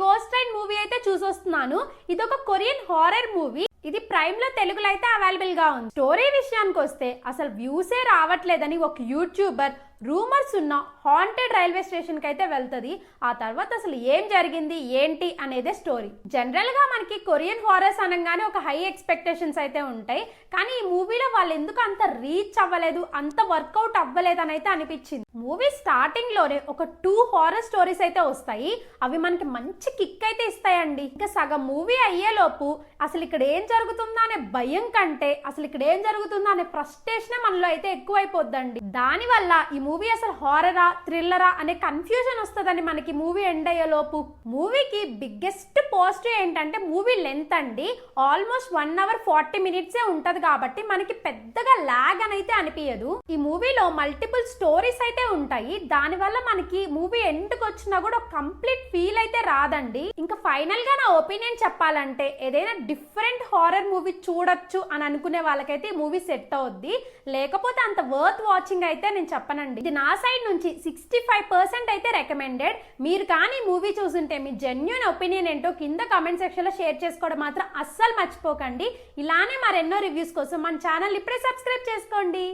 Ghost train movie అయితే చూసొస్తున్నాను. ఇది ఒక కొరియన్ హారర్ మూవీ. ఇది ప్రైమ్ లో తెలుగులో అయితే అవైలబుల్ గా ఉంది. స్టోరీ విషయానికి వస్తే అసలు వ్యూసే రావట్లేదని ఒక యూట్యూబర్ రూమర్స్ ఉన్న హాంటెడ్ రైల్వే స్టేషన్ కి అయితే వెళ్తుంది. ఆ తర్వాత అసలు ఏం జరిగింది ఏంటి అనేదే స్టోరీ. జనరల్ గా మనకి కొరియన్ హారర్స్ అనగానే ఒక హై ఎక్స్పెక్టేషన్స్ అయితే ఉంటాయి. కానీ ఈ మూవీలో వాళ్ళు ఎందుకు అంత రీచ్ అవ్వలేదు, అంత వర్కౌట్ అవ్వలేదు అని అయితే అనిపించింది. మూవీ స్టార్టింగ్ లోనే ఒక 2 హారర్ స్టోరీస్ అయితే వస్తాయి. అవి మనకి మంచి కిక్ అయితే ఇస్తాయండి. ఇంకా సగం మూవీ అయ్యేలోపు అసలు ఇక్కడ ఏం జరుగుతుందా అనే భయం కంటే అసలు ఇక్కడ ఏం జరుగుతుందా అనే ఫ్రస్ట్రేషన్ మనలో అయితే ఎక్కువైపోద్దండి. దాని వల్ల ఈ మూవీ అసలు హారరా థ్రిల్లరా అనే కన్ఫ్యూజన్ వస్తుందండి మనకి మూవీ ఎండ్ అయ్యేలోపు. మూవీకి బిగ్గెస్ట్ పాజిటివ్ ఏంటంటే మూవీ లెంత్ అండి. ఆల్మోస్ట్ 1 hour 40 minutes ఉంటది కాబట్టి మనకి పెద్దగా లాగ్ అని అయితే అనిపించదు. ఈ మూవీలో మల్టిపుల్ స్టోరీస్ అయితే ఉంటాయి. దాని వల్ల మనకి మూవీ ఎండ్కి వచ్చినా కూడా కంప్లీట్ ఫీల్ అయితే రాదండి. ఇంకా ఫైనల్ గా నా ఒపీనియన్ చెప్పాలంటే ఏదైనా డిఫరెంట్ హారర్ మూవీ చూడొచ్చు అని అనుకునే వాళ్ళకైతే ఈ మూవీ సెట్ అవుద్ది. లేకపోతే అంత వర్త్ వాచింగ్ అయితే నేను చెప్పనండి. ఇది నా సైడ్ నుంచి 65% అయితే రికమెండెడ్. మీరు కానీ మూవీ చూసుంటే మీ జెన్యూన్ ఒపీనియన్ ఏంటో కింద కామెంట్ సెక్షన్ లో షేర్ చేసుకోవడం మాత్రం అస్సలు మర్చిపోకండి. ఇలానే మరెన్నో రివ్యూస్ కోసం మన ఛానల్ ఇప్పుడే సబ్స్క్రైబ్ చేసుకోండి.